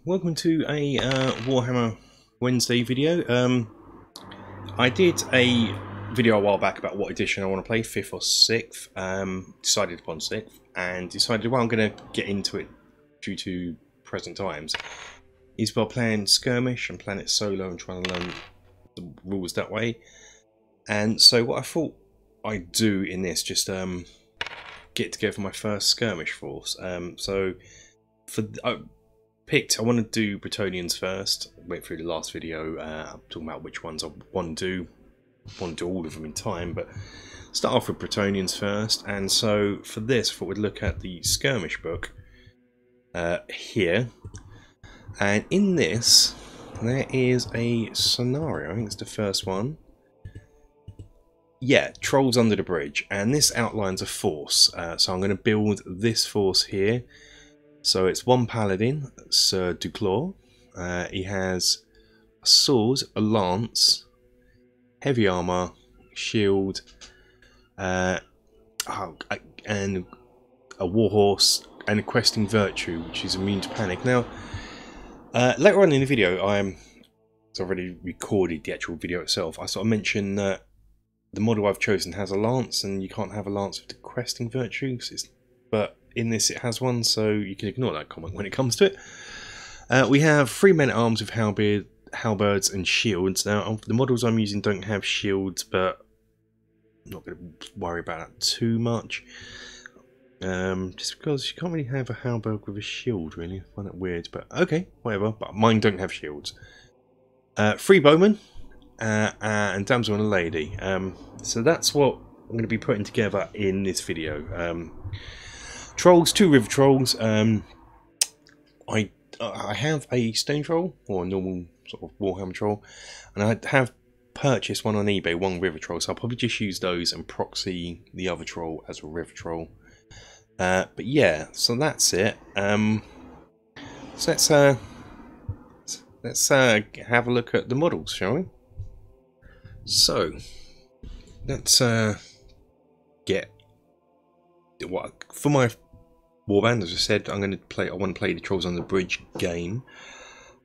welcome to a Warhammer Wednesday video. I did a video a while back about what edition I want to play, 5th or 6th. Decided upon 6th and decided, well, I'm going to get into it due to present times. Is by playing Skirmish and playing it solo and trying to learn the rules that way. And so what I thought I'd do in this, just get together my first Skirmish force. I want to do Bretonnians first. Went through the last video talking about which ones I want to do. I want to do all of them in time, but start off with Bretonnians first. And so for this, I thought we'd look at the Skirmish book here. And in this, there is a scenario. I think it's the first one. Yeah, Trolls Under the Bridge. And this outlines a force. So I'm going to build this force here. So it's one paladin, Sir Duclaw. He has a sword, a lance, heavy armor, shield, and a warhorse, and a questing virtue, which is immune to panic. Now, later on in the video, I've already recorded the actual video itself. I sort of mentioned that the model I've chosen has a lance, and you can't have a lance with the questing virtue, but in this it has one, so you can ignore that comment when it comes to it. We have 3 men-at-arms with halberds and shields. Now, the models I'm using don't have shields, but I'm not going to worry about that too much. Just because you can't really have a halberd with a shield, really. I find that weird, but okay, whatever. But mine don't have shields. 3 bowmen, and damsel and a lady. So that's what I'm going to be putting together in this video. Trolls, 2 river trolls. I have a stone troll, or a normal sort of Warhammer troll, and I have purchased one on eBay, 1 river troll, so I'll probably just use those and proxy the other troll as a river troll. But yeah, so that's it. So let's have a look at the models, shall we? So let's get what for my Warband. As I said, I want to play the Trolls on the Bridge game.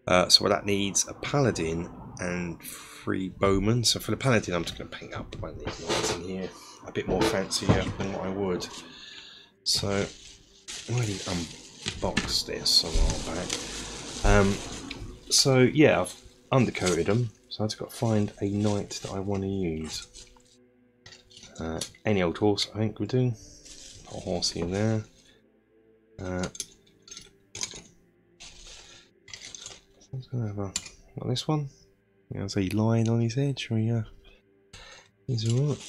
So what that needs, a paladin and 3 bowmen. So for the paladin, I'm just going to paint up one of these lights in here a bit more fancier than what I would. So I already unboxed this a while back. So yeah, I've undercoated them. So I've just got to find a knight that I want to use. Any old horse, I think we'll do. Got a horsey in there. Someone's gonna have got this one. He has a lion on his head. Sure, yeah, he's alright.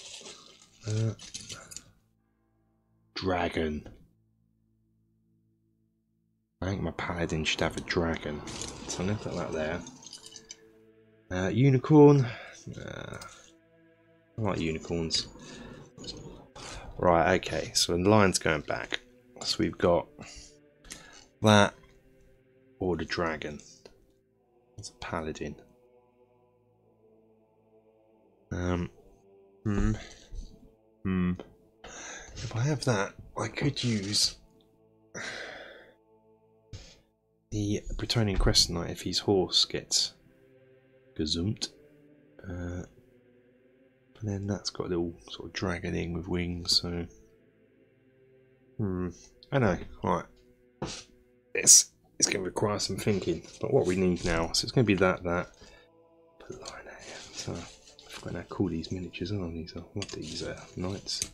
Dragon. I think my paladin should have a dragon, so I'm gonna put that there. Unicorn. I like unicorns. Right, okay, so the lion's going back. So we've got that or the dragon. It's a paladin. If I have that, I could use the Bretonnian Crescent Knight if his horse gets gazumped. But then that's got a little sort of dragoning with wings, so I know, right. It's going to require some thinking, but what we need now, so it's going to be that. Put a line out here. So I forgot how to call these miniatures, aren't these? I love these knights.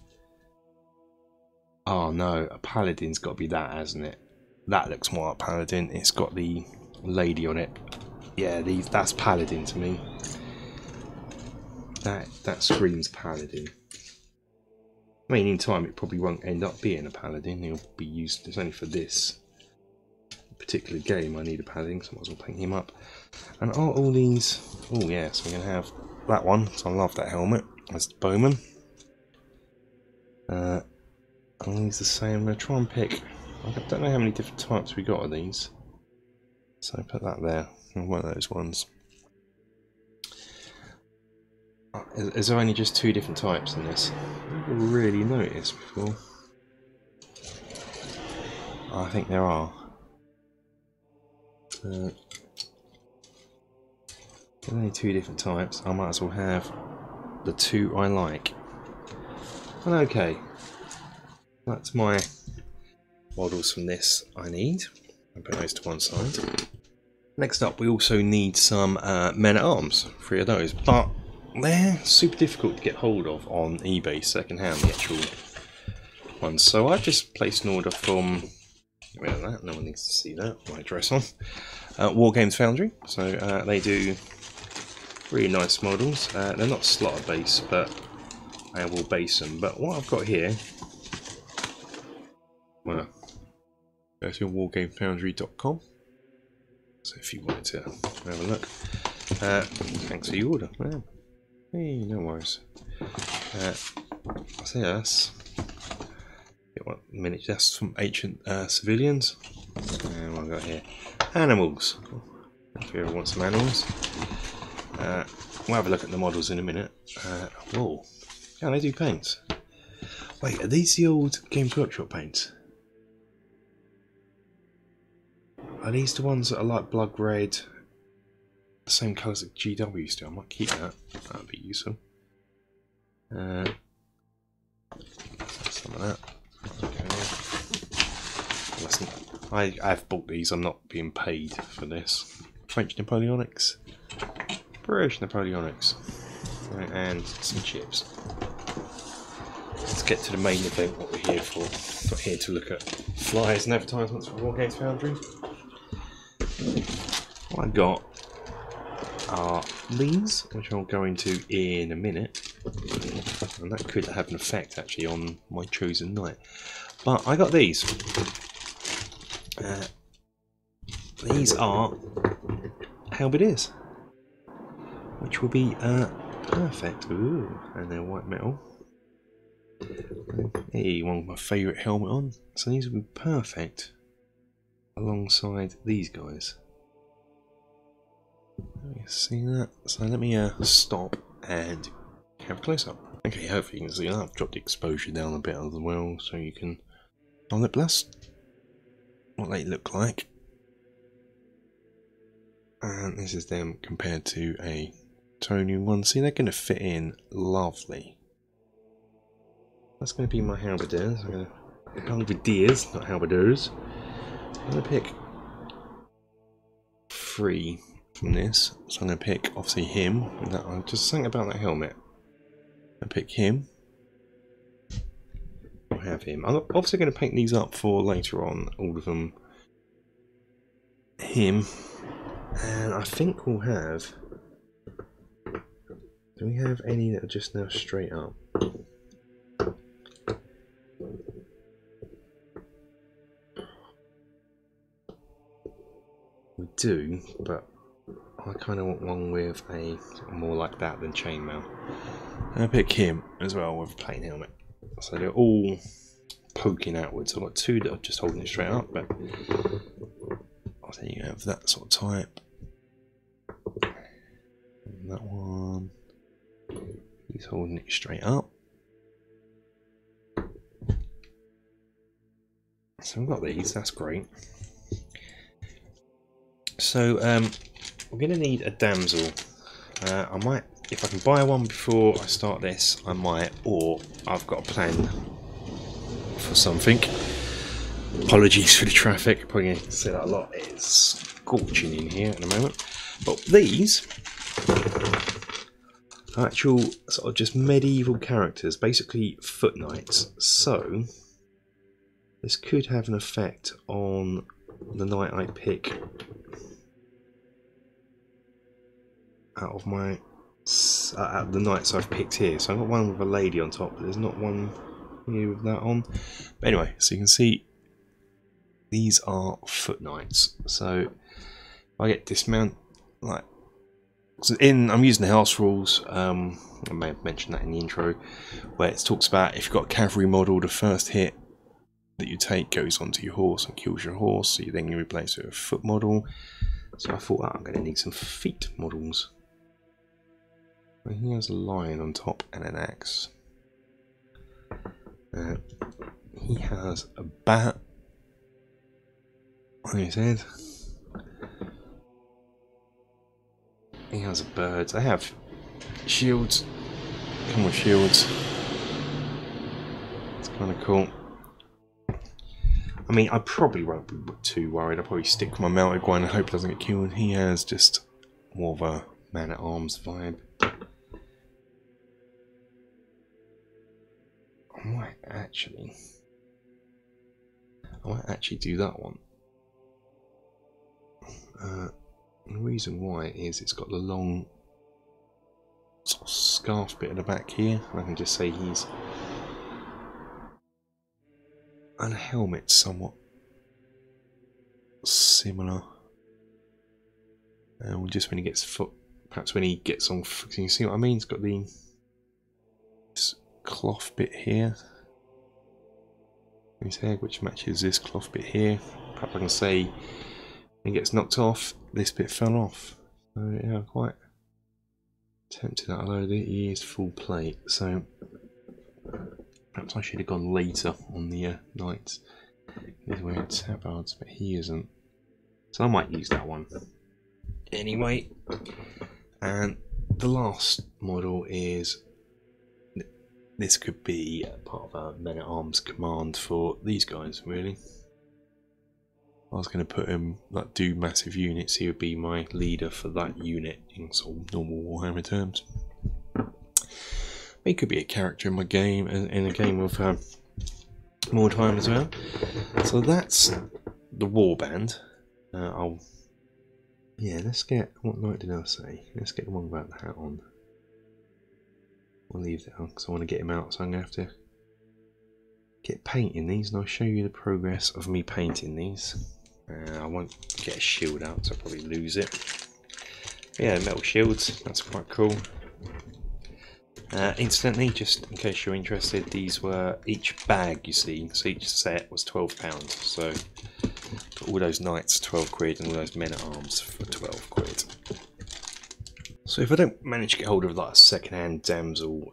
Oh no, a paladin's got to be that, hasn't it? That looks more like paladin. It's got the lady on it. Yeah, that's paladin to me. That screams paladin. I mean, in time it probably won't end up being a paladin. He'll be used. It's only for this particular game I need a paladin, so I might as well paint him up. And are all these? Oh yeah, so we're gonna have that one. So I love that helmet. That's the bowman. Are these the same? I'm gonna try and pick. I don't know how many different types we got of these. So I put that there. One of those ones. Is there only just 2 different types in this? I've never really noticed before. I think there are. There's only two different types. I might as well have the two I like. And okay, that's my models from this I need. I'll put those to one side. Next up, we also need some men-at-arms, 3 of those, but they're super difficult to get hold of on eBay second-hand, the actual ones. So I've just placed an order from, get rid of that, no one needs to see that, my address on, Wargames Foundry. So they do really nice models. They're not slotted base, but I will base them. But what I've got here, well, go to wargamefoundry.com. So if you wanted to have a look, thanks for your order. Wow. Hey, no worries. I say that's that's from Ancient Civilians. And what I've got here, animals. If you ever want some animals, we'll have a look at the models in a minute. Whoa, yeah, they do paints. Wait, are these the old Games Workshop paints? Are these the ones that are like blood red, the same colours that GW still? I might keep that, that'd be useful. Some of that. Okay. Listen, I've bought these, I'm not being paid for this. French Napoleonics, British Napoleonics, and some chips. Let's get to the main event, what we're here for. Not here to look at flyers and advertisements for Wargames Foundry. What I got are these, which I'll go into in a minute, and that could have an effect actually on my chosen knight. But I got these. These are halberdiers, which will be perfect. Ooh, and they're white metal. Hey, one with my favourite helmet on. So these will be perfect alongside these guys. You see that? So let me stop and have a close up. Okay, hopefully you can see that. I've dropped the exposure down a bit as well, so you can on it blast what they look like. And this is them compared to a Tony one. See, they're going to fit in lovely. That's going to be my halberdiers. I'm going to halberdiers, not halberdiers. I'm going to pick 3 from this. So I'm going to pick obviously him. That, just something about that helmet. I pick him. I'll have him. I'm obviously going to paint these up for later on. All of them. Him. And I think we'll have. Do we have any that are just now straight up? We do, but I kind of want one with a more like that than chainmail. And I pick him as well with a plain helmet. So they're all poking outwards. I've got 2 that are just holding it straight up, but I think you have that sort of type. And that one, he's holding it straight up. So we've got these, that's great. So we're going to need a damsel. I might, if I can buy one before I start this, I might, or I've got a plan for something. Apologies for the traffic, probably going to say that a lot. It's scorching in here at the moment. But these are actual sort of just medieval characters, basically foot knights. So this could have an effect on the knight I pick out of my out of the knights I've picked here. So I've got one with a lady on top, but there's not one here with that on. But anyway, so you can see these are foot knights. So if I get dismount, like, so I'm using the house rules. I may have mentioned that in the intro, where it talks about if you've got a cavalry model, the first hit that you take goes onto your horse and kills your horse. So you then you replace it with a foot model. So I thought, I'm going to need some feet models. And he has a lion on top and an axe. He has a bat on his head. He has a bird. They have shields. Come with shields. It's kind of cool. I mean, I probably won't be too worried. I'll probably stick with my mounted one and hope it doesn't get killed. He has just more of a man-at-arms vibe. I might actually do that one. The reason why is it's got the long sort of scarf bit at the back here. I can just say he's... and a helmet somewhat similar. Just when he gets perhaps when he gets on, can you see what I mean? It's got the this cloth bit here in his head, which matches this cloth bit here. Perhaps I can say when he gets knocked off, this bit fell off. So yeah, I'm quite tempted that, although he is full plate, so perhaps I should have gone later on the knights. He's wearing tabards, but he isn't. So I might use that one. Anyway, and the last model is... this could be part of a men-at-arms command for these guys, really. I was going to put him, like, do massive units. He would be my leader for that unit in sort of normal Warhammer terms. He could be a character in my game, in a game of more time as well. So that's the Warband. Yeah, let's get, what knight did I say? Let's get the one without the hat on. I'll leave that on because I want to get him out, so I'm going to have to get painting these, and I'll show you the progress of me painting these. I won't get a shield out, so I'll probably lose it. Yeah, metal shields, that's quite cool. Incidentally, just in case you're interested, these were each bag, you see, so each set was £12. So for all those knights, 12 quid, and all those men-at-arms for 12 quid. So if I don't manage to get hold of like a second-hand damsel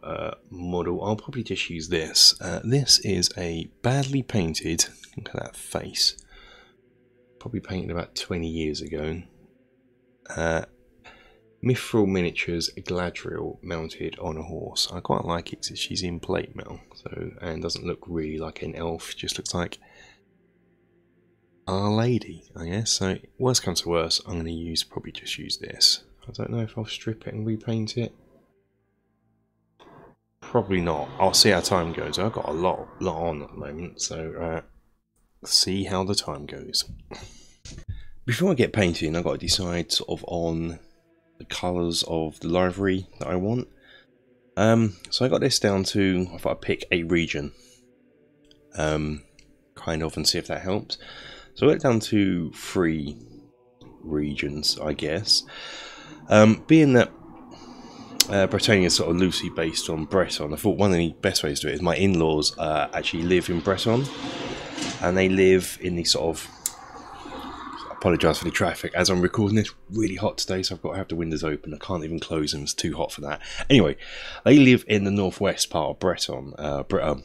model, I'll probably just use this. This is a badly painted, look at that face, probably painted about 20 years ago. Mithril Miniatures Gladriel mounted on a horse. I quite like it because she's in plate metal, so, and doesn't look really like an elf, just looks like a lady, I guess. So worst comes to worst, I'm going to probably just use this. I don't know if I'll strip it and repaint it. Probably not. I'll see how time goes. I've got a lot on at the moment, so see how the time goes. Before I get painting, I've got to decide sort of on the colours of the livery that I want. So I got this down to, I thought I'd pick a region, kind of, and see if that helps. So I went down to 3 regions, I guess. Being that Bretonnia is sort of loosely based on Breton, I thought one of the best ways to do it is my in-laws actually live in Breton, and they live in the sort of, I apologise for the traffic as I'm recording this, really hot today, so I've got to have the windows open. I can't even close them, it's too hot for that. Anyway, they live in the northwest part of Breton, Breton,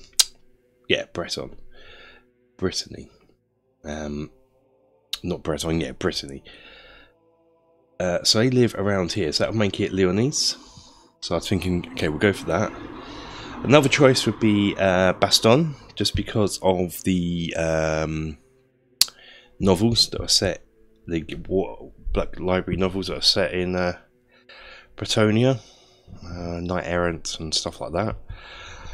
Brittany, not Breton, yeah, Brittany. So they live around here, so that would make it Lyonese. So I was thinking, okay, we'll go for that. Another choice would be Baston, just because of the novels that are set, the Black Library novels that are set in Bretonnia, Knight Errant and stuff like that.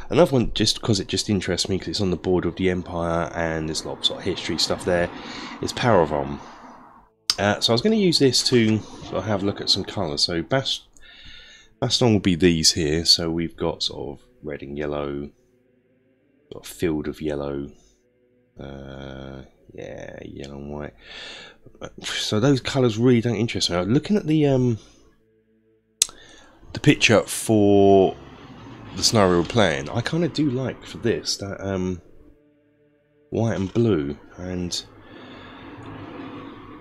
Another one, just because it just interests me, because it's on the border of the Empire and there's a lot of sort of history stuff there, is Paragon. So I was going to use this to sort of have a look at some colours. So Baston will be these here. So we've got sort of red and yellow, got a field of yellow, yeah, yellow and white. So those colours really don't interest me. Looking at the picture for the scenario we're playing, I kind of do like for this that white and blue, and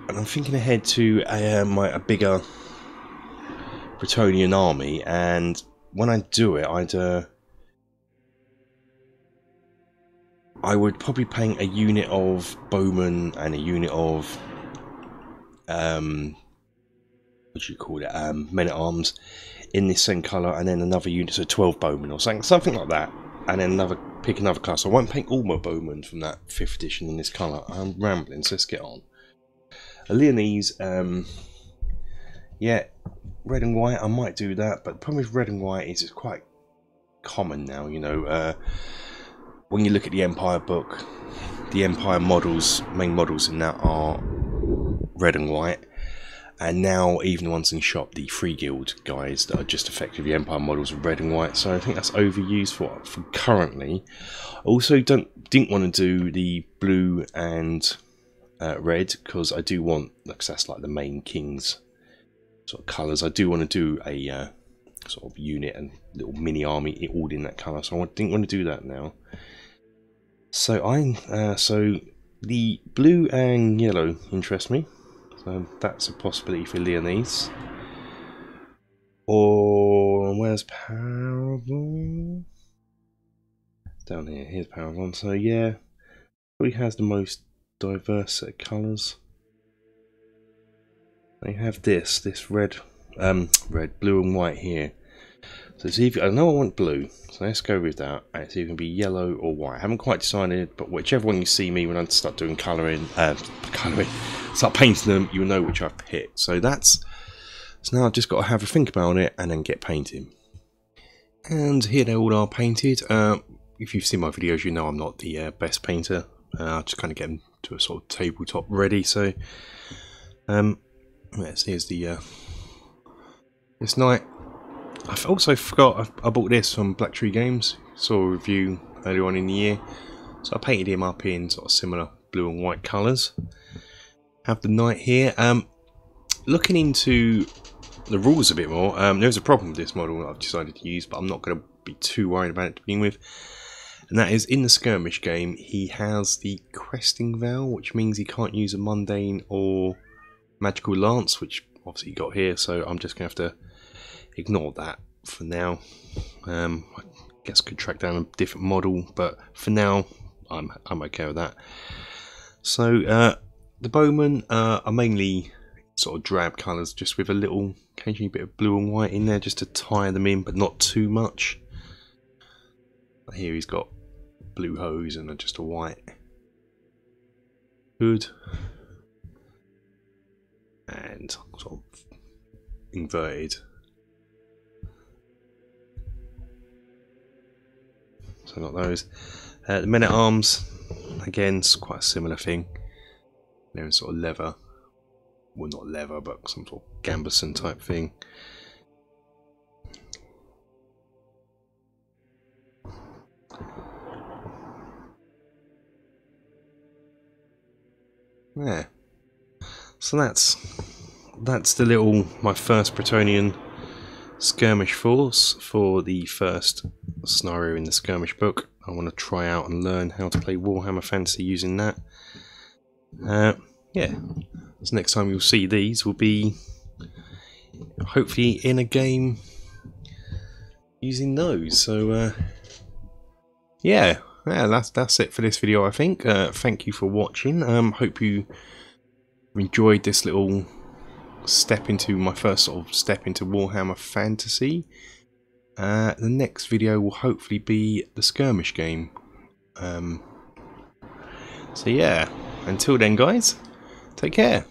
I'm thinking ahead to a bigger Bretonnian army, and when I do it, I would probably paint a unit of Bowmen and a unit of what do you call it, men at arms in this same colour, and then another unit, so 12 bowmen or something like that, and then pick another colour. So I won't paint all my bowmen from that 5th edition in this colour. I'm rambling, so let's get on. A Leonese, yeah, red and white, I might do that, but the problem with red and white is it's quite common now, you know. When you look at the Empire book, the Empire models, main models in that are red and white, and now even the ones in shop, the Free Guild guys that are just effectively Empire models are red and white, so I think that's overused for currently. Also didn't want to do the blue and red, because I do want, because that's like the main King's sort of colours, I do want to do a sort of unit and little mini army all in that colour, so I didn't want to do that now. So so the blue and yellow interest me, so that's a possibility for Leonese. Or where's Paragon? Down here. Here's Paragon. So yeah, probably has the most diverse set of colours. They have this red, blue and white here. So it's either, I know I want blue, so let's go with that. And it's either going to be yellow or white. I haven't quite decided, but whichever one you see me when I start doing start painting them, you'll know which I've picked. So so now I've just got to have a think about it and then get painting. And here they all are painted. If you've seen my videos, you know I'm not the best painter. I just kind of get them to a sort of tabletop ready. So yes, here's the this night. I've also forgot I bought this from Black Tree Games. Saw a review earlier on in the year, so I painted him up in sort of similar blue and white colours. Have the knight here. Looking into the rules a bit more, there's a problem with this model that I've decided to use, but I'm not going to be too worried about it to begin with. And that is, in the Skirmish game, he has the questing vow, which means he can't use a mundane or magical lance, which obviously he got here, so I'm just going to have to ignore that for now. I guess I could track down a different model, but for now I'm okay with that. So the bowmen are mainly sort of drab colours, just with a little occasionally bit of blue and white in there just to tie them in, but not too much. Here he's got blue hose and just a white hood and sort of inverted. So I got those. The men at arms, again, it's quite a similar thing. They're in sort of leather, well, not leather, but some sort of gambeson type thing. Yeah. So that's my first Bretonnian skirmish force for the first scenario in the skirmish book. I want to try out and learn how to play Warhammer Fantasy using that. Yeah, so next time you'll see these will be hopefully in a game using those. So yeah, that's it for this video, I think. Thank you for watching. Hope you enjoyed this little my first sort of step into Warhammer Fantasy. The next video will hopefully be the Skirmish game. So yeah, until then guys, take care.